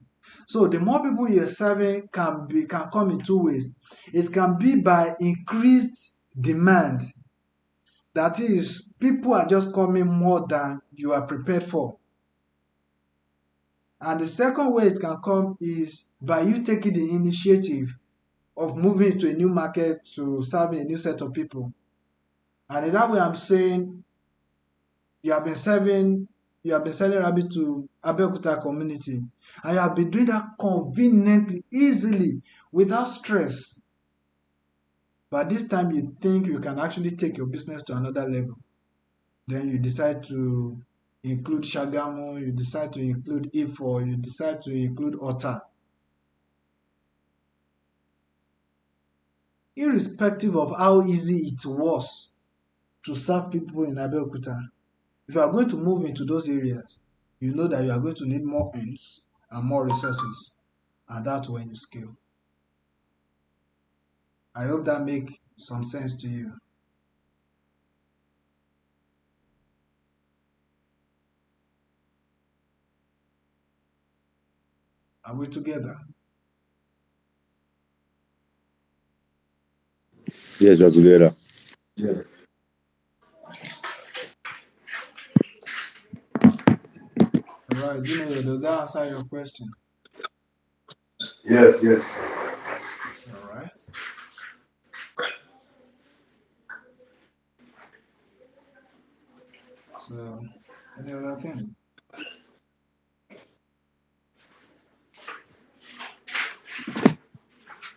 So the more people you're serving can come in two ways. It can be by increased demand. That is, people are just coming more than you are prepared for. And the second way it can come is by you taking the initiative of moving to a new market to serve a new set of people. And in that way, I'm saying you have been selling rabbit to Abeokuta community, and you have been doing that conveniently, easily, without stress. But this time you think you can actually take your business to another level. Then you decide to include Shagamu, you decide to include Ifo, you decide to include Ota. Irrespective of how easy it was to serve people in Abeokuta, if you are going to move into those areas, you know that you are going to need more hands and more resources, and that's when you scale. I hope that makes some sense to you. Are we together? Yes, we're together. Yeah. All right, Junior, does that answer your question? Yes. All right. So, any other thing?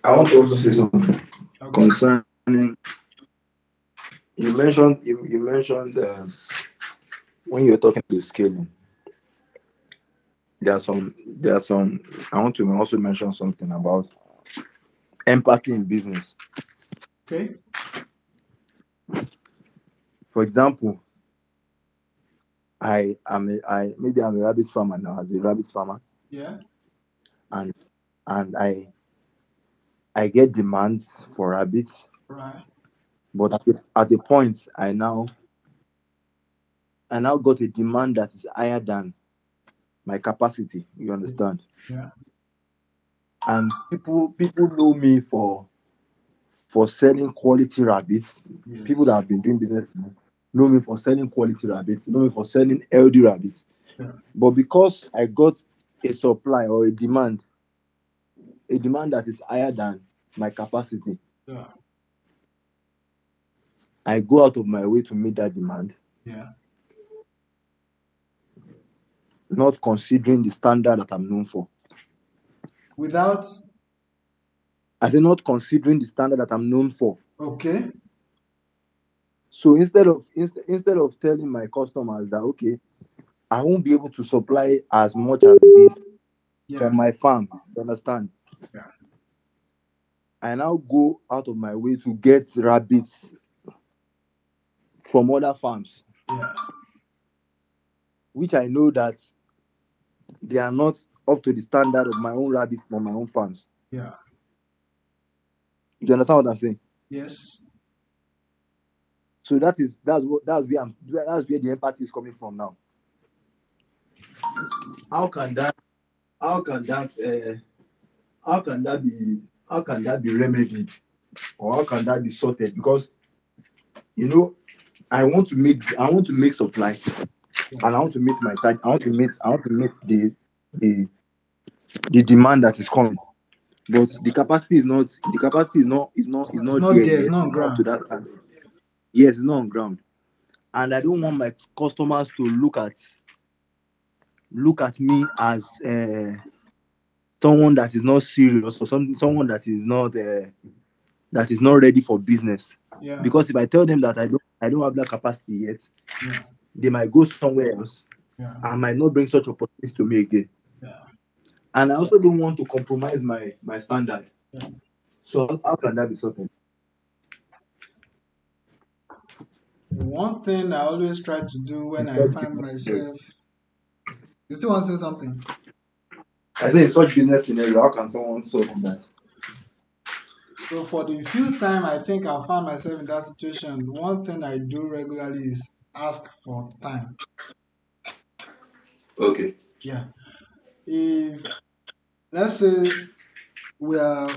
I want to also say something Okay. concerning. You mentioned when you were talking about scaling. There are some. I want to also mention something about empathy in business. Okay. For example, maybe I'm a rabbit farmer now. As a rabbit farmer, Yeah. and I get demands for rabbits, Right. but at the point I now got a demand that is higher than my capacity. You understand? Yeah. And people know me for selling quality rabbits. Yes. People that have been doing business know me for selling quality rabbits, know me for selling healthy rabbits. Yeah. But because I got a supply or a demand that is higher than my capacity, Yeah. I go out of my way to meet that demand, Yeah. not considering the standard that I'm known for. Without. I say not considering the standard that I'm known for. Okay. So instead of telling my customers that okay, I won't be able to supply as much as this Yeah. from my farm, you understand? Yeah. I now go out of my way to get rabbits from other farms, Yeah. which I know that they are not up to the standard of my own rabbits from my own farms. Yeah. You understand what I'm saying? Yes. So that's where the empathy is coming from now. How can that how can that how can that be remedied, or how can that be sorted? Because you know I want to make supply, and I want to meet my target. I want to meet the the demand that is coming. But the capacity is It's not not there there. It's yet. not It's on not up to ground. that standard. Yes, it's not on ground. And I don't want my customers to look at me as someone that is not serious, or someone that is not ready for business. Yeah. Because if I tell them that I don't have that capacity yet, Yeah. they might go somewhere else Yeah. and might not bring such opportunities to me again. Yeah. And I also don't want to compromise my standard. Yeah. So how can that be sorted? One thing I always try to do when I find myself. You still want to say something? I say in such business scenario, how can someone solve that? So for the few time I think I found myself in that situation, one thing I do regularly is ask for time. Okay. Yeah. If let's say we are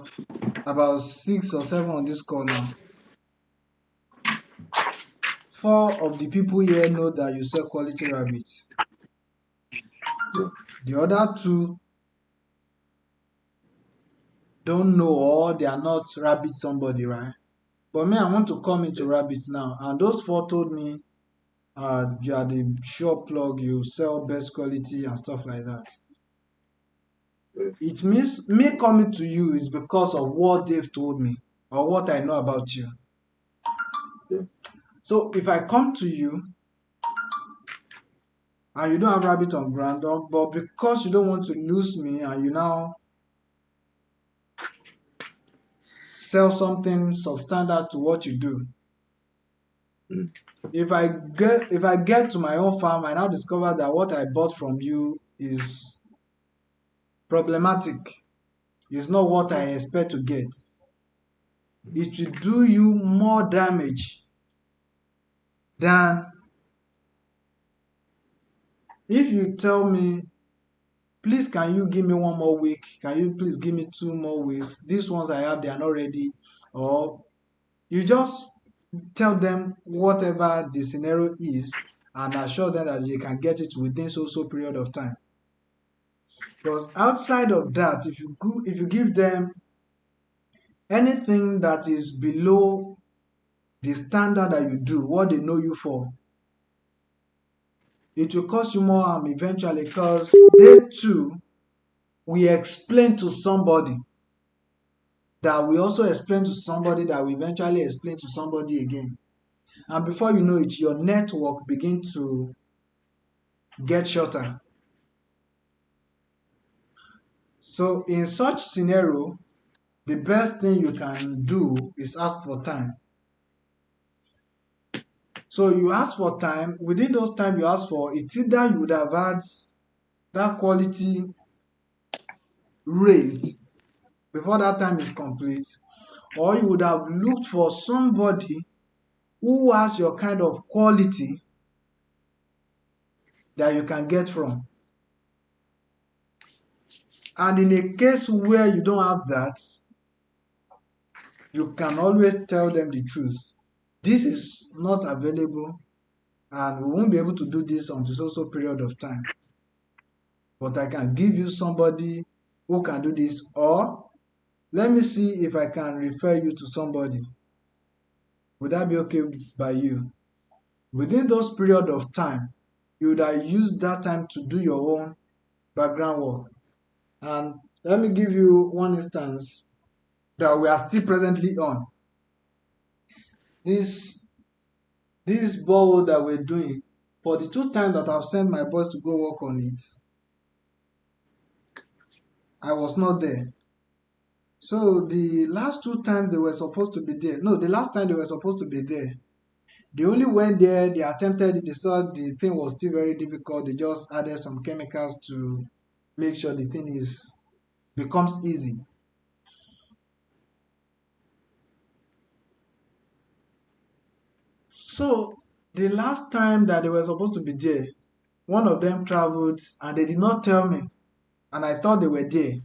about 6 or 7 on this call now, 4 of the people here know that you sell quality rabbit. Yeah. The other two don't know, or they are not rabbit somebody, right? But me, I want to come into rabbit now, and those 4 told me, you are the sure plug, you sell best quality and stuff like that. Yeah. It means me coming to you is because of what they've told me or what I know about you. Yeah. So if I come to you and you don't have rabbit on ground, but because you don't want to lose me and you now sell something substandard to what you do, Mm. if I get to my own farm, I now discover that what I bought from you is problematic. It's not what I expect to get. It will do you more damage than if you tell me, please can you give me 1 more week? Can you please give me 2 more weeks? These ones I have, they are not ready. Or you just tell them whatever the scenario is and assure them that they can get it within so period of time. Because outside of that, if you give them anything that is below the standard that you do, what they know you for, it will cost you more harm eventually, because they too will explain to somebody that we also explain to somebody that we eventually explain to somebody again. And before you know it, your network begin to get shorter. So in such scenario, the best thing you can do is ask for time. So you ask for time. Within those time you ask for, it's either you would have had that quality raised before that time is complete, or you would have looked for somebody who has your kind of quality that you can get from. And in a case where you don't have that, you can always tell them the truth. This is not available, and we won't be able to do this until so period of time. but I can give you somebody who can do this, or let me see if I can refer you to somebody. Would that be okay by you? Within those period of time, you would have used that time to do your own background work. And let me give you one instance that we are still presently on. This this borehole that we're doing, for the 2 times that I've sent my boys to go work on it, I was not there. So the last 2 times they were supposed to be there. No, the last time they were supposed to be there. They only went there, they attempted it, they saw the thing was still very difficult. They just added some chemicals to make sure the thing becomes easy. So the last time that they were supposed to be there, one of them traveled and they did not tell me. And I thought they were there.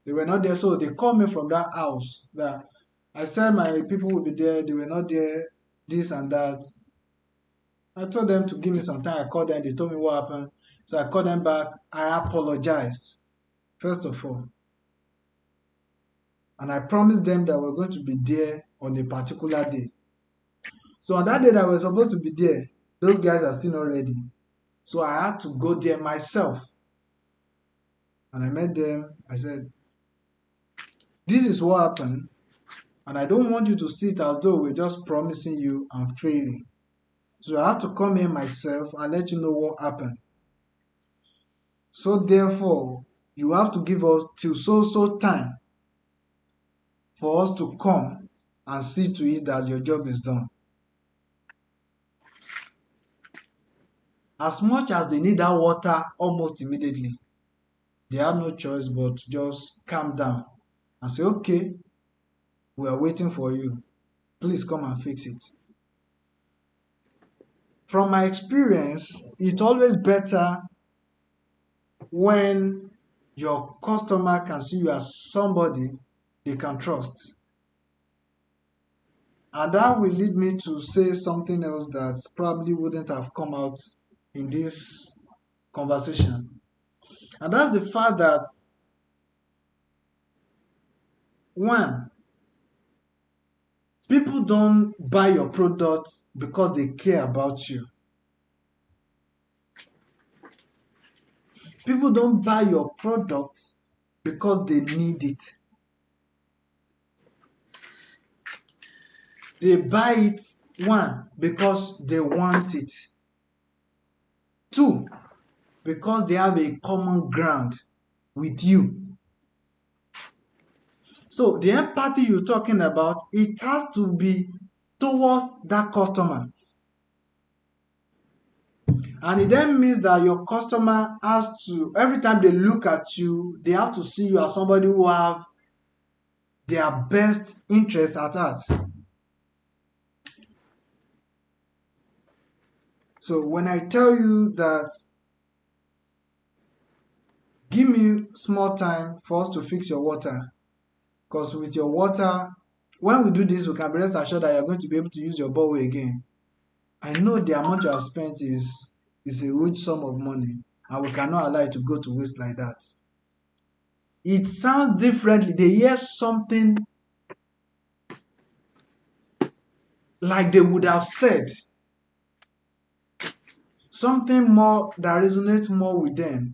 They were not there. So they called me from that house that I said my people will be there. They were not there, this and that. I told them to give me some time. I called them. They told me what happened. So I called them back. I apologized, first of all. And I promised them that we're going to be there on a particular day. So on that day that we're supposed to be there, those guys are still not ready. So I had to go there myself. And I met them. I said, this is what happened. And I don't want you to see it as though we're just promising you and failing. So I had to come here myself and let you know what happened. So therefore, you have to give us till so time for us to come and see to it that your job is done. As much as they need that water almost immediately, they have no choice but to just calm down and say, okay, we are waiting for you. Please come and fix it. From my experience, it's always better when your customer can see you as somebody they can trust. And that will lead me to say something else that probably wouldn't have come out in this conversation. And that's the fact that, one, people don't buy your products because they care about you. People don't buy your products because they need it. They buy it, one, because they want it. Two, because they have a common ground with you. So the empathy you're talking about, it has to be towards that customer. And it then means that your customer has to, every time they look at you, they have to see you as somebody who have their best interest at heart. So when I tell you that, give me small time for us to fix your water, because with your water, when we do this, we can be rest assured that you're going to be able to use your borehole again. I know the amount you have spent is a huge sum of money, and we cannot allow it to go to waste like that. It sounds differently. They hear something like they would have said, something more that resonates more with them,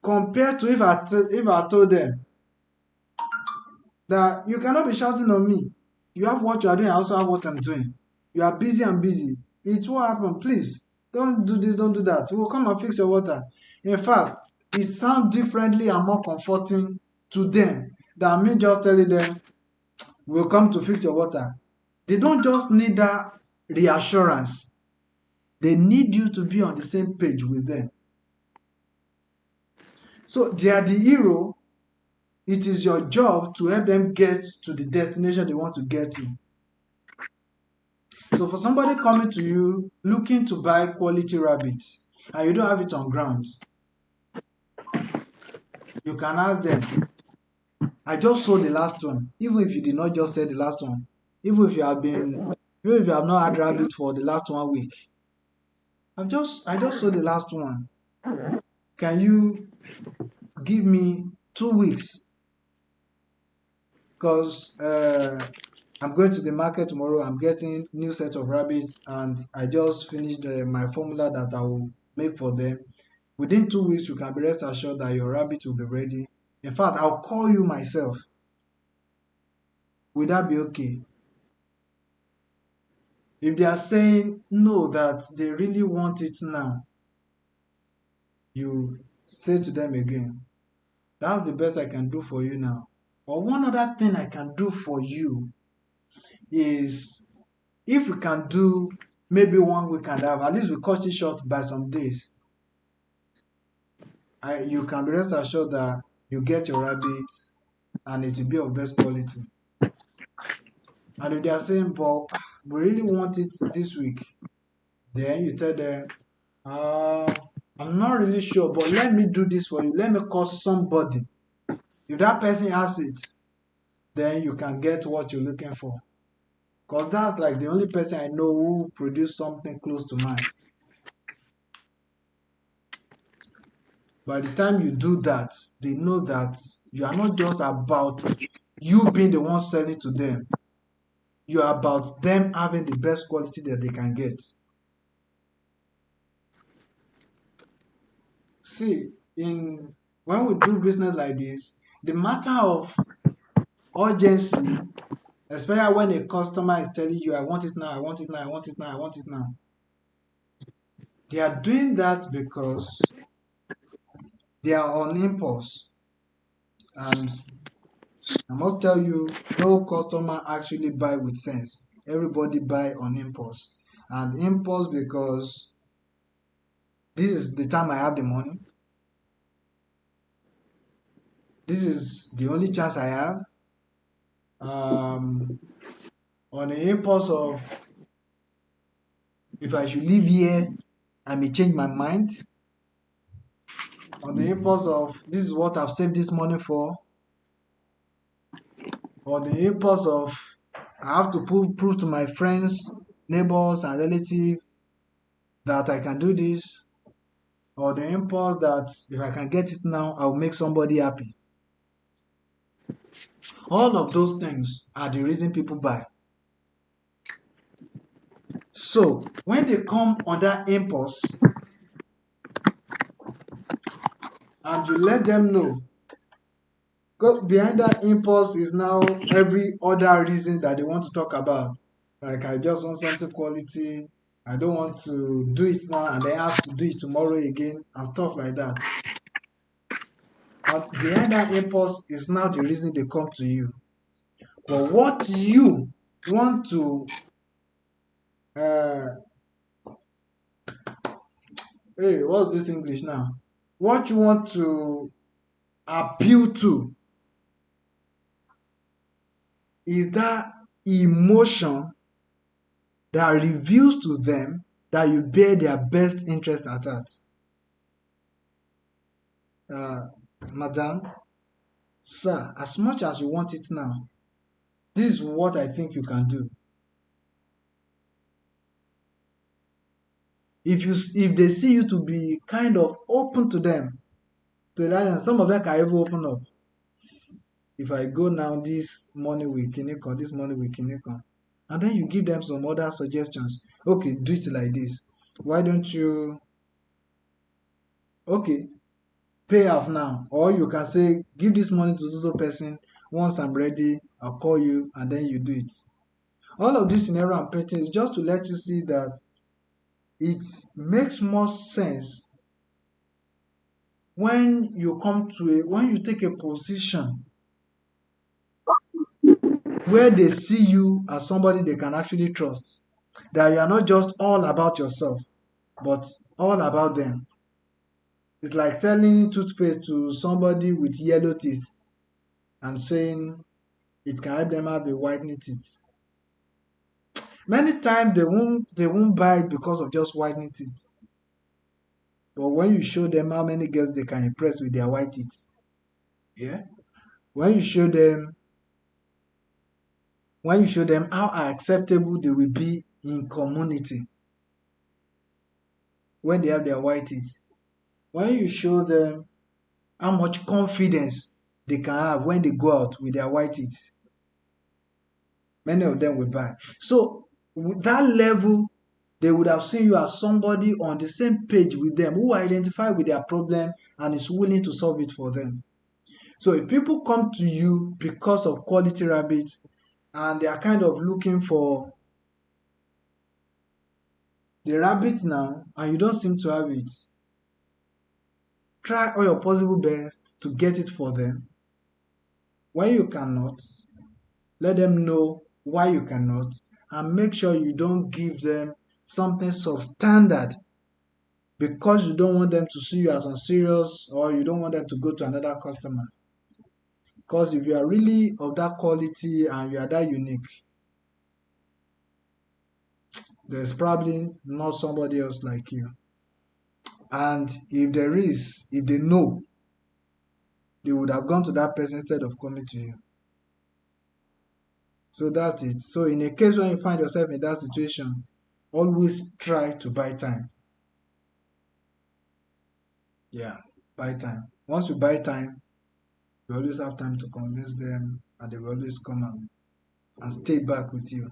compared to if I told them that you cannot be shouting on me. You have what you are doing, I also have what I'm doing. You are busy and busy. It will happen. Please, don't do this, don't do that. We will come and fix your water. In fact, it sounds differently and more comforting to them than me just telling them, we'll come to fix your water. They don't just need that reassurance. They need you to be on the same page with them. So they are the hero. It is your job to help them get to the destination they want to get to. So for somebody coming to you looking to buy quality rabbit and you don't have it on ground, you can ask them, I just sold the last one. Even if you did not just sell the last one, even if you have not had rabbit for the last 1 week, I just sold the last one. can you give me 2 weeks? Because I'm going to the market tomorrow. I'm getting new set of rabbits, and I just finished my formula that I will make for them. Within 2 weeks, you can be rest assured that your rabbit will be ready. In fact, I'll call you myself. Would that be okay? If they are saying no, that they really want it now, you say to them again, that's the best I can do for you now. Or one other thing I can do for you is, if we can do maybe 1 week and a half, at least we cut it short by some days. You can be rest assured that you get your rabbits and it will be of best quality. And if they are saying, but we really want it this week, then you tell them, I'm not really sure, but let me do this for you. Let me call somebody. If that person has it, then you can get what you're looking for. Because that's like the only person I know who produced something close to mine. By the time you do that, they know that you are not just about you being the one selling to them. You are about them having the best quality that they can get. See, when we do business like this, the matter of urgency, especially when a customer is telling you, I want it now, I want it now, I want it now, I want it now. They are doing that because they are on impulse. And I must tell you, no customer actually buy with sense. Everybody buy on impulse. And impulse because this is the time I have the money. This is the only chance I have. On the impulse of, if I should live here, I may change my mind. On the impulse of, this is what I've saved this money for. Or the impulse of, I have to prove to my friends, neighbors, and relatives that I can do this. Or the impulse that if I can get it now, I'll make somebody happy. All of those things are the reason people buy. So when they come under impulse and you let them know, because behind that impulse is now every other reason that they want to talk about. Like, I just want something quality. I don't want to do it now and then have to do it tomorrow again and stuff like that. And behind that impulse is now the reason they come to you. But what you want to hey, what's this English now? What you want to appeal to is that emotion that reveals to them that you bear their best interest at heart. Madam, sir, as much as you want it now, this is what I think you can do. If they see you to be kind of open to them, to that, and some of them can even open up. If I go now, this morning with Kinecon, this morning with Kinecon, and then you give them some other suggestions. Okay, do it like this. Why don't you? Okay, pay off now, or you can say, give this money to so person. Once I'm ready, I'll call you, and then you do it. All of this scenario I'm painting is just to let you see that it makes more sense when you take a position where they see you as somebody they can actually trust, that you are not just all about yourself, but all about them. It's like selling toothpaste to somebody with yellow teeth and saying it can help them have a whitening teeth. Many times they won't buy it because of just whitening teeth. But when you show them how many girls they can impress with their white teeth, yeah, when you show them how acceptable they will be in community when they have their white teeth, When you show them how much confidence they can have when they go out with their white teeth, many of them will buy. So with that level, they would have seen you as somebody on the same page with them who identify with their problem and is willing to solve it for them. So if people come to you because of quality rabbits and they are kind of looking for the rabbit now and you don't seem to have it, try all your possible best to get it for them. When you cannot, let them know why you cannot and make sure you don't give them something substandard because you don't want them to see you as unserious or you don't want them to go to another customer. Because if you are really of that quality and you are that unique, there's probably not somebody else like you. And if there is, if they know, they would have gone to that person instead of coming to you. So that's it. So in a case when you find yourself in that situation, always try to buy time. Yeah, buy time. Once you buy time, you always have time to convince them and they will always come and stay back with you.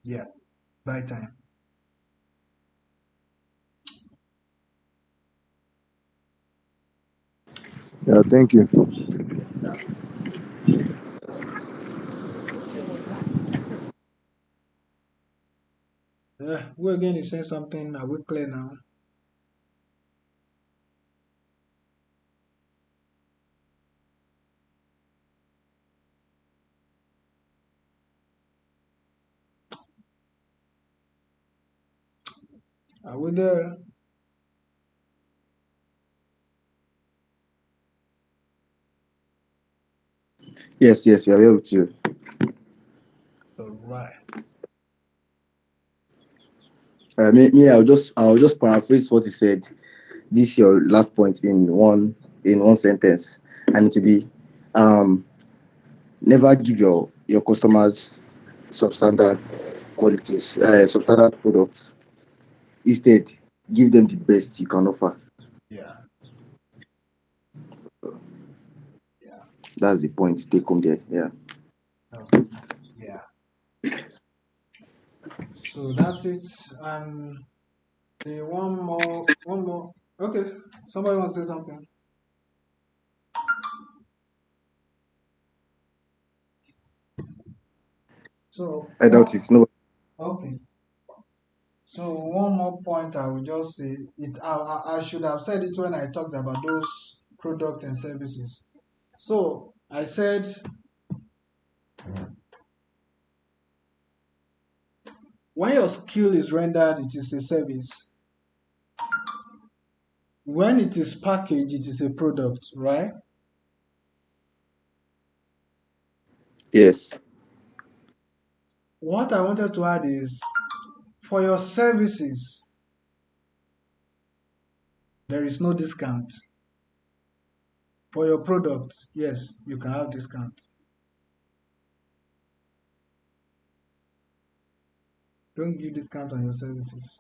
Yeah, buy time. Yeah, thank you. Yeah, who again is saying something? Are we clear now? Are we there? Yes, yes, we are here with you. All right. I'll just paraphrase what you said. This your last point in one sentence, and to be, um, never give your customers substandard qualities, substandard products. Instead, give them the best you can offer. Yeah, yeah, That's the point. Take home there. Yeah. that's the point. Yeah. So that's it. And the one more. Okay, somebody wants to say something. So I doubt one. it. No. Okay. So one more point I will just say it. I should have said it when I talked about those products and services. So I said when your skill is rendered, it is a service. When it is packaged, it is a product, right? Yes. What I wanted to add is for your services, there is no discount. For your product, yes, you can have discount. Don't give discount on your services.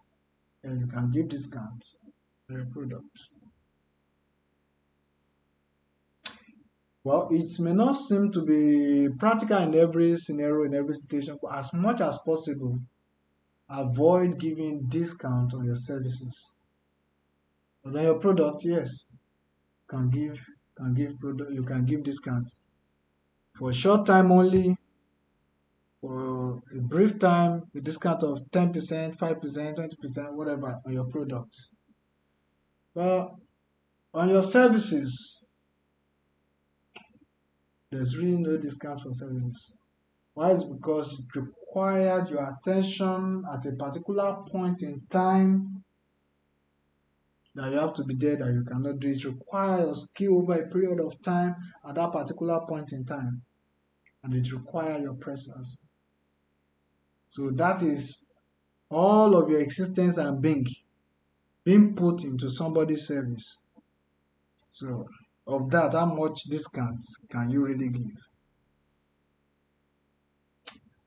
And you can give discount on your product. Well, it may not seem to be practical in every scenario, in every situation, but as much as possible, avoid giving discount on your services. But on your product, yes, can give product, you can give discount for a short time only, for a brief time, a discount of 10%, 5%, 20%, whatever on your product. But on your services, there's really no discount for services. Why? Is because it required your attention at a particular point in time that you have to be there that you cannot do. It requires skill over a period of time at that particular point in time. And it requires your presence. So that is all of your existence and being put into somebody's service. So of that, how much discount can you really give?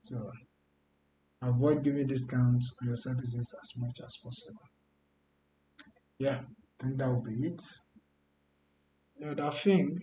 So avoid giving discounts on your services as much as possible. Yeah, I think that will be it. that thing